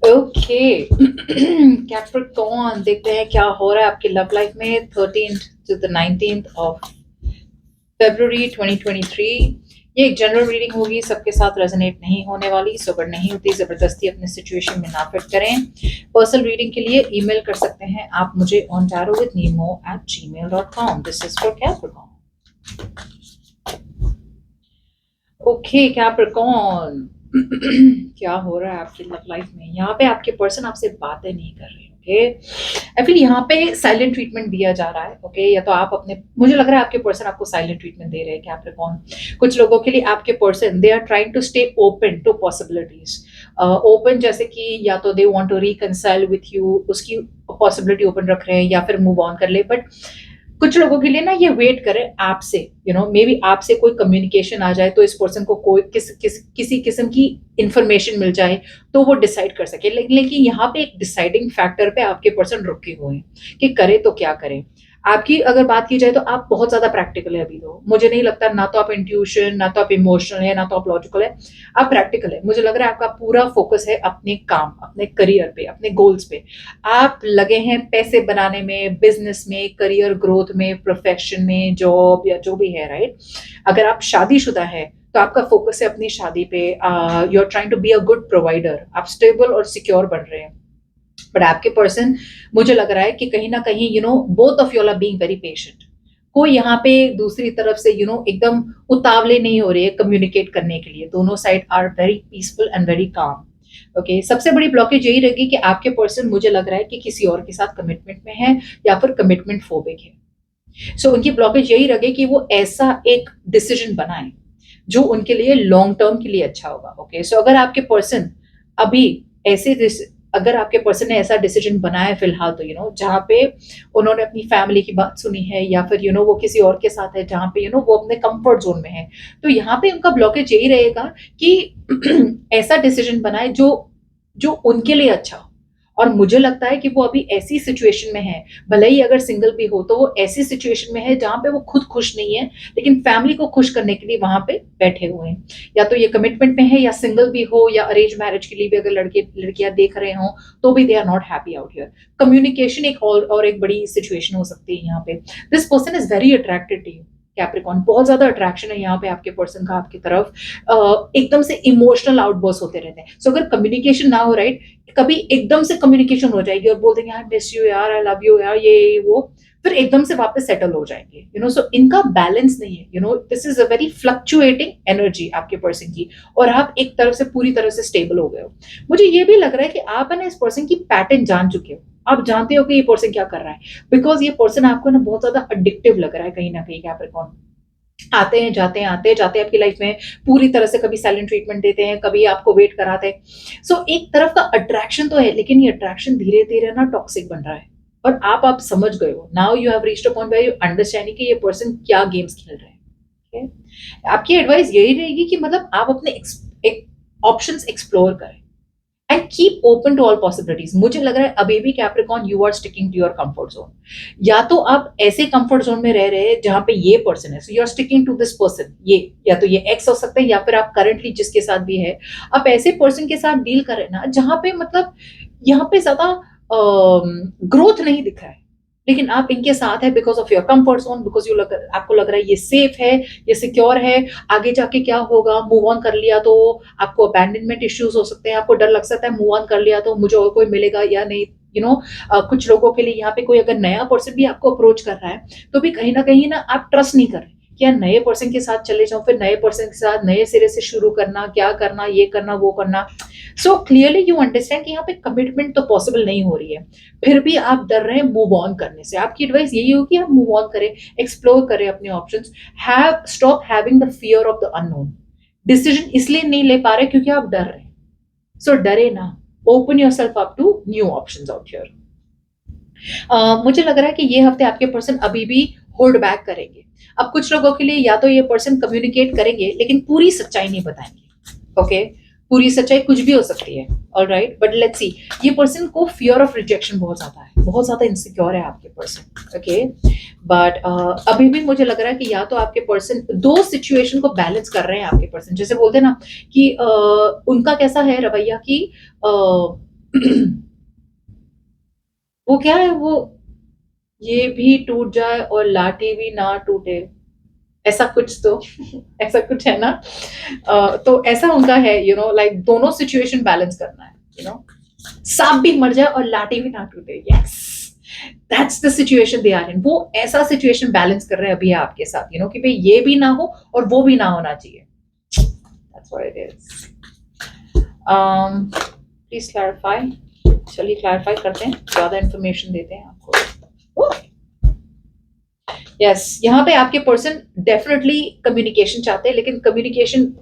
Okay. Capricorn देखते हैं क्या हो रहा है आपकी लव लाइफ में 13th to the 19th of February 2023। ये एक जनरल रीडिंग होगी, सबके साथ रेजोनेट नहीं होने वाली, सो अगर नहीं होती जबरदस्ती अपने सिचुएशन में ना फिट करें। पर्सनल रीडिंग के लिए ईमेल कर सकते हैं आप मुझे on tarotwithnemo@gmail.com। This is for Capricorn. Okay Capricorn, क्या हो रहा है आपकी लव लाइफ में? यहाँ पे आपके पर्सन आपसे बातें नहीं कर रहे। ओके, आई फील यहाँ पे साइलेंट ट्रीटमेंट दिया जा रहा है। ओके, या तो आप अपने, मुझे लग रहा है आपके पर्सन आपको साइलेंट ट्रीटमेंट दे रहे हैं कैप्रिकॉर्न। कुछ लोगों के लिए आपके person they are trying to stay open to possibilities. Open जैसे कि या तो they want to reconcile with you, उसकी पॉसिबिलिटी ओपन रख रहे हैं, या फिर मूव ऑन कर ले। बट कुछ लोगों के लिए ना ये वेट करे आपसे, मे बी आपसे कोई कम्युनिकेशन आ जाए तो इस पर्सन को कोई किसी किस्म की इंफॉर्मेशन मिल जाए तो वो डिसाइड कर सके। लेकिन यहाँ पे एक डिसाइडिंग फैक्टर पे आपके पर्सन रुके हुए हैं कि करे तो क्या करें। आपकी अगर बात की जाए तो आप बहुत ज्यादा प्रैक्टिकल है अभी। तो मुझे नहीं लगता, ना तो आप इंट्यूशन, ना तो आप इमोशनल है, ना तो आप लॉजिकल है, आप प्रैक्टिकल है। मुझे लग रहा है आपका पूरा फोकस है अपने काम, अपने करियर पे, अपने गोल्स पे। आप लगे हैं पैसे बनाने में, बिजनेस में, करियर ग्रोथ में, प्रोफेशन में, जॉब या जो भी है, राइट। अगर आप शादीशुदा है तो आपका फोकस है अपनी शादी पे। You are trying to be a good provider, आप स्टेबल और सिक्योर बन रहे हैं। बट आपके पर्सन, मुझे लग रहा है कि कहीं ना कहीं both of you are being very patient. कोई यहाँ पे दूसरी तरफ से एकदम उतावले नहीं हो रही है कम्युनिकेट करने के लिए। दोनों side are very peaceful and very calm. Okay, सबसे बड़ी ब्लॉकेज यही रहेगी कि आपके पर्सन, मुझे लग रहा है कि किसी और के साथ कमिटमेंट में है या फिर कमिटमेंट फोबिक है। सो उनकी ब्लॉकेज यही रहे कि वो ऐसा एक डिसीजन बनाए जो उनके लिए लॉन्ग टर्म के लिए अच्छा होगा। ओके, सो अगर आपके पर्सन अभी ऐसे अगर आपके पर्सन ने ऐसा डिसीजन बनाया फिलहाल, तो जहाँ पे उन्होंने अपनी फैमिली की बात सुनी है, या फिर वो किसी और के साथ है जहाँ पे वो अपने कंफर्ट जोन में है, तो यहाँ पे उनका ब्लॉकेज यही रहेगा कि ऐसा डिसीजन बनाए जो जो उनके लिए अच्छा हो। और मुझे लगता है कि वो अभी ऐसी सिचुएशन में है, भले ही अगर सिंगल भी हो तो वो ऐसी सिचुएशन में है जहां पे वो खुद खुश नहीं है, लेकिन फैमिली को खुश करने के लिए वहां पे बैठे हुए हैं। या तो ये कमिटमेंट में है, या सिंगल भी हो, या अरेंज मैरिज के लिए भी अगर लड़के लड़कियां देख रहे हो तो भी they are not happy out here. Communication एक और एक बड़ी सिचुएशन हो सकती है यहाँ पे। This person is very attracted to you Capricorn, बहुत ज्यादा अट्रैक्शन है यहाँ पे आपके पर्सन का आपकी तरफ। एकदम से इमोशनल आउटबर्स्ट होते रहते हैं। सो अगर कम्युनिकेशन ना हो, राइट, कभी एकदम से कम्युनिकेशन हो जाएगी और बोल देंगे आई मिस यू यार, आई लव यू यार, ये वो, फिर एकदम से वापस सेटल हो जाएंगे। सो इनका बैलेंस नहीं है। This is a very fluctuating energy आपके पर्सन की, और आप एक तरफ से पूरी तरह से स्टेबल हो गए हो। मुझे ये भी लग रहा है कि आप है ना इस पर्सन की पैटर्न जान चुके हो। आप जानते हो कि ये पर्सन क्या कर रहा है, बिकॉज ये पर्सन आपको ना बहुत ज्यादा अडिक्टिव लग रहा है कहीं ना कहीं कैप्रिकॉर्न। आते हैं जाते हैं, आते हैं जाते हैं आपकी लाइफ में पूरी तरह से, कभी साइलेंट ट्रीटमेंट देते हैं, कभी आपको वेट कराते हैं। सो एक तरफ का अट्रैक्शन तो है, लेकिन ये अट्रैक्शन धीरे धीरे ना टॉक्सिक बन रहा है। और आप समझ गए हो, now you have reached a point where you understanding कि ये पर्सन क्या गेम्स खेल रहे हैं। okay? आपकी एडवाइस यही रहेगी कि मतलब आप अपने ऑप्शंस एक्सप्लोर करें and keep open to all possibilities. मुझे लग रहा है अभी भी Capricorn you are sticking to your comfort zone. या तो आप ऐसे कंफर्ट जोन में रह रहे हैं जहां पे ये पर्सन है, so you are sticking to this person. ये या तो ये एक्स हो सकते हैं, या फिर आप करंटली जिसके साथ भी है, आप ऐसे पर्सन के साथ डील करें ना जहां पे मतलब यहाँ पे ज्यादा ग्रोथ नहीं दिख रहा है, लेकिन आप इनके साथ है because of your comfort zone, because आपको लग रहा है ये सेफ है, ये सिक्योर है। आगे जाके क्या होगा, मूव ऑन कर लिया तो आपको अबैंडनमेंट इश्यूज हो सकते हैं, आपको डर लग सकता है मूव ऑन कर लिया तो मुझे और कोई मिलेगा या नहीं। कुछ लोगों के लिए यहाँ पे कोई अगर नया पर्सन भी आपको अप्रोच कर रहा है तो भी कहीं ना आप ट्रस्ट नहीं कर रहे कि यार नए पर्सन के साथ चले जाओ, फिर नए पर्सन के साथ नए सिरे से शुरू करना, क्या करना, ये करना, वो करना। सो क्लियरली यू अंडरस्टैंड कि यहाँ पे कमिटमेंट तो पॉसिबल नहीं हो रही है, फिर भी आप डर रहे हैं मूव ऑन करने से। आपकी एडवाइस यही होगी आप मूव ऑन करें, एक्सप्लोर करें अपने options. Stop having the fear of the unknown. Decision इसलिए नहीं ले पा रहे क्योंकि आप डर रहे हैं, सो डरे ना, open yourself up to new options out here. मुझे लग रहा है कि ये हफ्ते आपके पर्सन अभी भी होल्ड बैक करेंगे। अब कुछ लोगों के लिए या तो ये पर्सन कम्युनिकेट करेंगे लेकिन पूरी सच्चाई नहीं बताएंगे। ओके, पूरी सच्चाई कुछ भी हो सकती है, ऑलराइट, बट लेट्स सी। ये पर्सन को फियर ऑफ रिजेक्शन बहुत ज्यादा है, बहुत ज्यादा इनसिक्योर है आपके पर्सन। ओके, बट अभी भी मुझे लग रहा है कि या तो आपके पर्सन दो सिचुएशन को बैलेंस कर रहे हैं आपके पर्सन, जैसे बोलते हैं ना कि उनका कैसा है रवैया कि वो क्या है, वो ये भी टूट जाए और लाठी भी ना टूटे, ऐसा कुछ तो ऐसा कुछ है ना। तो ऐसा उनका है, लाइक दोनों सिचुएशन बैलेंस करना है, सांप भी मर जाए और लाठी भी ना टूटे, yes, that's the situation they are in. वो ऐसा सिचुएशन बैलेंस कर रहे हैं अभी आपके साथ, कि भाई ये भी ना हो और वो भी ना होना चाहिए। That's what it is. Please clarify. चलिए क्लैरिफाई करते हैं, ज्यादा इंफॉर्मेशन देते हैं आपको। यस, यहाँ पे आपके पर्सन डेफिनेटली कम्युनिकेशन चाहते हैं, लेकिन कम्युनिकेशन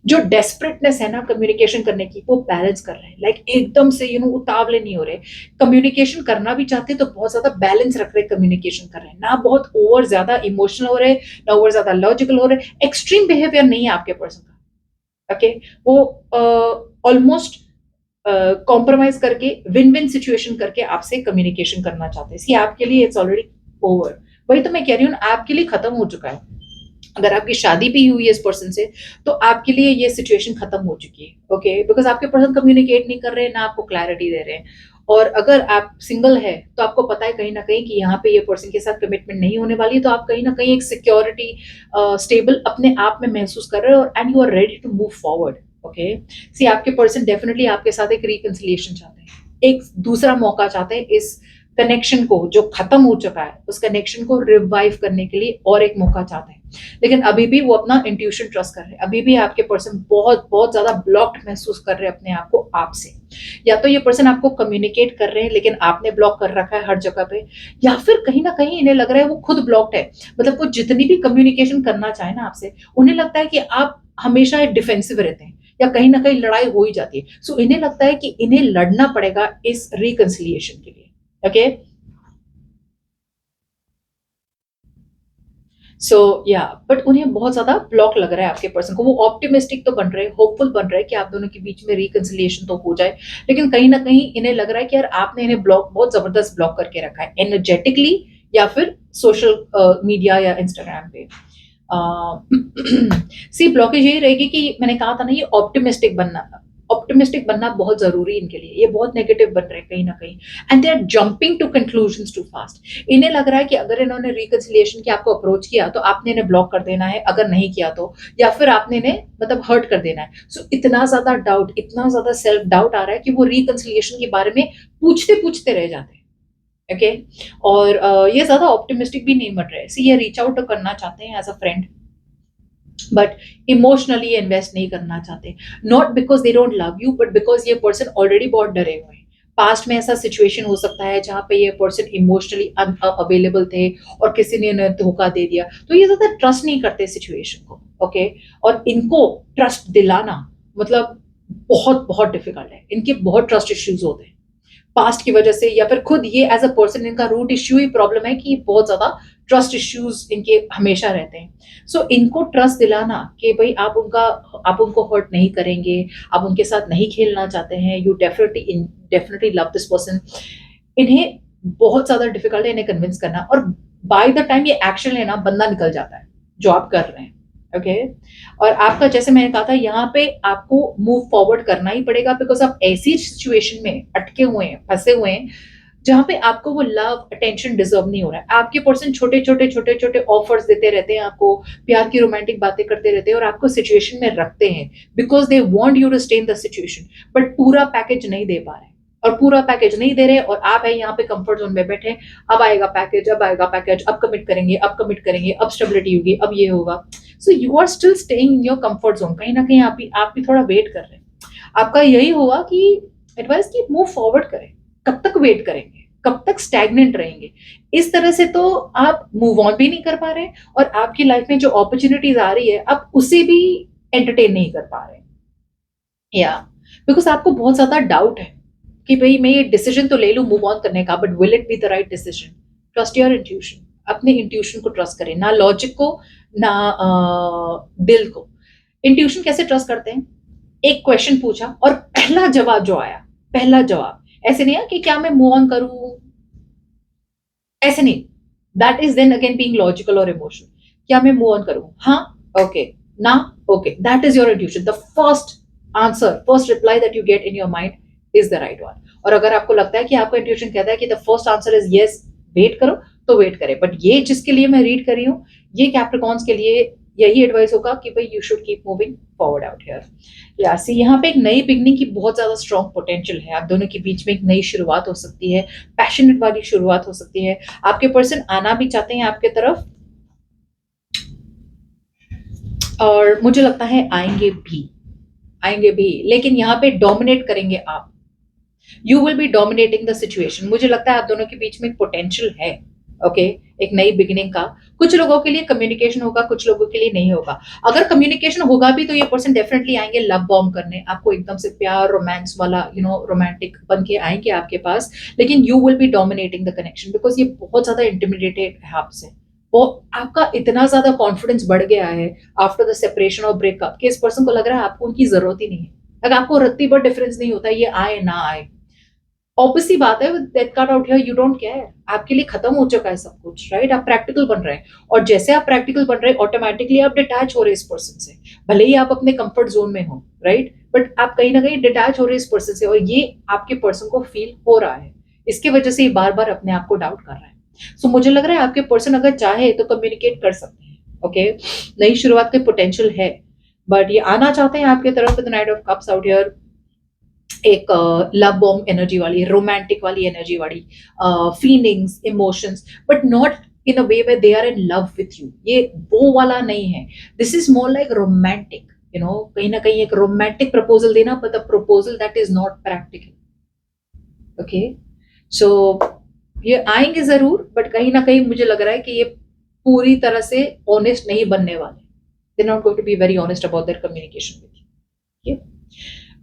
जो डेस्परेटनेस है ना कम्युनिकेशन करने की, वो बैलेंस कर रहे हैं, लाइक एकदम से उतावले नहीं हो रहे। कम्युनिकेशन करना भी चाहते हैं तो बहुत ज्यादा बैलेंस रख रहे, कम्युनिकेशन कर रहे हैं ना, बहुत ओवर ज्यादा इमोशनल हो रहे, ना ओवर ज्यादा लॉजिकल हो रहे। एक्सट्रीम बिहेवियर नहीं है आपके पर्सन का, ओके। वो ऑलमोस्ट कॉम्प्रोमाइज करके विन विन सिचुएशन करके आपसे कम्युनिकेशन करना चाहते हैं। सी आपके लिए इट्स ऑलरेडी ओवर। वही तो मैं कह रही हूँ, आपके लिए खत्म हो चुका है। अगर आपकी शादी भी हुई है इस पर्सन से, तो आपके लिए ये सिचुएशन खत्म हो चुकी है, ओके, बिकॉज आपके पर्सन कम्युनिकेट नहीं कर रहे हैं, ना आपको क्लैरिटी दे रहे हैं। और अगर आप सिंगल है तो आपको पता है कहीं ना कहीं कि यहाँ पे ये पर्सन के साथ कमिटमेंट नहीं होने वाली है, तो आप कहीं ना कहीं एक सिक्योरिटी स्टेबल अपने आप में महसूस कर रहे हो, and you are ready to move forward, okay. See आपके पर्सन डेफिनेटली आपके साथ एक रिकंसिलिएशन चाहते हैं, एक दूसरा मौका चाहते हैं इस कनेक्शन को जो खत्म हो चुका है, उस कनेक्शन को रिवाइव करने के लिए और एक मौका चाहते हैं। लेकिन अभी भी वो अपना इंट्यूशन ट्रस्ट कर रहे हैं, अभी भी आपके पर्सन बहुत बहुत ज्यादा ब्लॉक्ड महसूस कर रहे हैं अपने आप को आपसे। या तो ये पर्सन आपको कम्युनिकेट कर रहे हैं लेकिन आपने ब्लॉक कर रखा है हर जगह पे, या फिर कहीं ना कहीं इन्हें लग रहा है वो खुद ब्लॉक्ड है। मतलब वो जितनी भी कम्युनिकेशन करना चाहे ना आपसे, उन्हें लगता है कि आप हमेशा डिफेंसिव रहते हैं, या कहीं ना कहीं लड़ाई हो ही जाती है। सो इन्हें लगता है कि इन्हें लड़ना पड़ेगा इस रिकंसिलिएशन के लिए, ओके। सो या बट उन्हें बहुत ज्यादा ब्लॉक लग रहा है आपके पर्सन को। वो ऑप्टिमिस्टिक तो बन रहे हैं, होपफुल बन रहे हैं कि आप दोनों के बीच में रिकंसिलिएशन तो हो जाए, लेकिन कहीं ना कहीं इन्हें लग रहा है कि यार आपने इन्हें ब्लॉक, बहुत जबरदस्त ब्लॉक करके रखा है, एनर्जेटिकली या फिर सोशल मीडिया या इंस्टाग्राम पे। सी ब्लॉकेज यही रहेगी कि मैंने कहा था ना, ये ऑप्टिमिस्टिक बनना बहुत जरूरी है इनके लिए। ये बहुत नेगेटिव बन रहे हैं कहीं ना कहीं, and they are jumping to conclusions too fast. इन्हें लग रहा है कि अगर इन्होंने रिकंसिलिएशन की आपको अप्रोच किया तो आपने इन्हें ब्लॉक कर देना है, अगर नहीं किया तो, या फिर आपने इन्हें मतलब हर्ट कर देना है। सो इतना ज्यादा डाउट, इतना ज्यादा सेल्फ डाउट आ रहा है कि वो रिकंसिलिएशन के बारे में पूछते पूछते रह जाते हैं, ओके। और ये ज्यादा ऑप्टिमिस्टिक भी नहीं बन रहे। सी ये रीच आउट करना चाहते हैं as a friend, but emotionally invest नहीं करना चाहते, not because they don't love you, but because ये पर्सन ऑलरेडी बहुत डरे हुए हैं। पास्ट में ऐसा सिचुएशन हो सकता है जहां पे ये पर्सन इमोशनली अवेलेबल थे और किसी ने उन्हें धोखा दे दिया, तो ये ज्यादा ट्रस्ट नहीं करते सिचुएशन को, ओके। और इनको ट्रस्ट दिलाना मतलब बहुत बहुत डिफिकल्ट है, इनके बहुत ट्रस्ट इश्यूज होते हैं पास्ट की वजह से, या फिर खुद ये एज अ पर्सन इनका रूट इश्यू ही प्रॉब्लम है कि बहुत ज्यादा ट्रस्ट इश्यूज इनके हमेशा रहते हैं। सो इनको ट्रस्ट दिलाना कि भाई आप उनको हर्ट नहीं करेंगे, आप उनके साथ नहीं खेलना चाहते हैं, you definitely love this person, इन्हें बहुत ज्यादा डिफिकल्ट है इन्हें कन्विंस करना। और बाय द टाइम ये एक्शन लेना, बंदा निकल जाता है जो आप कर रहे हैं, ओके। और आपका, जैसे मैंने कहा था, यहाँ पे आपको मूव फॉरवर्ड करना ही पड़ेगा, बिकॉज आप ऐसी सिचुएशन में अटके हुए हैं, फंसे हुए हैं, जहां पे आपको वो लव अटेंशन डिजर्व नहीं हो रहा है। आपके पर्सन छोटे छोटे छोटे छोटे ऑफर्स देते रहते हैं आपको, प्यार की रोमांटिक बातें करते रहते हैं और आपको सिचुएशन में रखते हैं, because they want you to stay in the situation, but पूरा पैकेज नहीं दे पा रहे। और पूरा पैकेज नहीं दे रहे, और आप है यहाँ पे कंफर्ट जोन में बैठे, अब आएगा पैकेज, अब आएगा पैकेज, अब कमिट करेंगे, अब कमिट करेंगे, अब स्टेबिलिटी होगी, अब ये होगा। So you are still staying in your comfort zone. कहीं ना कहीं आप भी थोड़ा वेट कर रहे हैं। आपका यही होगा कि एडवाइस की मूव फॉरवर्ड करें। कब तक वेट करेंगे, कब तक स्टैग्नेंट रहेंगे? इस तरह से तो आप मूव ऑन भी नहीं कर पा रहे, और आपकी लाइफ में जो अपॉर्चुनिटीज आ रही है आप उसे भी एंटरटेन नहीं कर पा रहे, या बिकॉज आपको बहुत ज्यादा डाउट है कि भाई मैं ये डिसीजन तो ले लूं मूव ऑन करने का, but will it be the right decision? Trust your intuition, अपने इंट्यूशन को ट्रस्ट करें, ना लॉजिक को, ना दिल को। इंट्यूशन कैसे ट्रस्ट करते हैं? एक क्वेश्चन पूछा और पहला जवाब जो आया, पहला जवाब, ऐसे नहीं है कि क्या मैं मूव ऑन करूं, ऐसे नहीं, that is then again being logical और इमोशनल। क्या मैं मूव ऑन करूं? हाँ, ओके, ना, okay, that is your intuition. The first answer, first reply that you get in your mind is the right one. और अगर आपको लगता है कि आपका इंट्यूशन कहता है कि the first answer is yes, wait करो, तो वेट करें। बट ये जिसके लिए मैं रीड कर रही हूँ, ये कैप्रिकॉन्स के लिए यही एडवाइस होगा कि भाई you should keep moving forward out here. या सी यहाँ पे एक नई बिगनिंग की बहुत ज्यादा स्ट्रॉन्ग पोटेंशियल है। आप दोनों के बीच में एक नई शुरुआत हो सकती है, पैशनेट वाली शुरुआत हो सकती है। आपके पर्सन आना भी चाहते हैं आपके तरफ, और मुझे लगता है आएंगे भी, लेकिन यहाँ पे डोमिनेट करेंगे आप। You will be dominating the situation. मुझे लगता है आप दोनों के बीच में एक पोटेंशियल है, ओके, एक नई बिगिनिंग का। कुछ लोगों के लिए कम्युनिकेशन होगा, कुछ लोगों के लिए नहीं होगा। अगर कम्युनिकेशन होगा भी तो ये पर्सन डेफिनेटली आएंगे लव बॉम्ब करने, आपको एकदम से प्यार रोमांस वाला रोमांटिक बन के आएंगे आपके पास। लेकिन you will be dominating the connection, because ये बहुत ज्यादा इंटिमिडेटेड है आपसे। वो आपका इतना ज्यादा कॉन्फिडेंस बढ़ गया है आफ्टर द सेपरेशन और ब्रेकअप कि इस पर्सन को लग रहा है आपको उनकी जरूरत ही नहीं है। अगर आपको रत्ती भर डिफरेंस नहीं होता ये आए ना आए। ऑब्वियसली बात है, with death card out here, you don't care, आपके लिए खत्म हो चुका है सब कुछ, राइट? आप प्रैक्टिकल बन रहे हैं, और जैसे आप प्रैक्टिकल बन रहे हैं ऑटोमेटिकली आप डिटैच हो रहे हैं इस पर्सन से। भले ही आप अपने कंफर्ट जोन में हो, राइट, बट आप कहीं ना कहीं डिटैच हो रहे हैं इस पर्सन से, और ये आपके पर्सन को फील हो रहा है। इसकी वजह से ये बार बार अपने आप को डाउट कर रहा है। सो मुझे लग रहा है आपके पर्सन अगर चाहे तो कम्युनिकेट कर सकते हैं, ओके, नई शुरुआत की पोटेंशियल है। बट ये आना चाहते हैं आपके तरफ with knight of cups out here, एक लव बॉम्ब एनर्जी वाली, रोमांटिक वाली एनर्जी वाली, feelings, emotions, but not in a way where they are in love with you. ये वो वाला नहीं है। This is more like romantic, कहीं ना कहीं एक रोमांटिक प्रपोजल देना, but the proposal that is not practical, okay. So ये आएंगे जरूर, बट कहीं ना कहीं मुझे लग रहा है कि ये पूरी तरह से ऑनेस्ट नहीं बनने वाले। They not going to be very honest about their communication with you,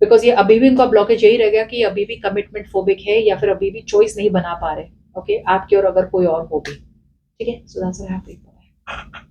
because ये अभी भी इनका ब्लॉकेज यही रह गया कि अभी भी कमिटमेंट फोबिक है, या फिर अभी भी चॉइस नहीं बना पा रहे, ओके, आपकी और अगर कोई और हो भी, ठीक है। So that's what happened.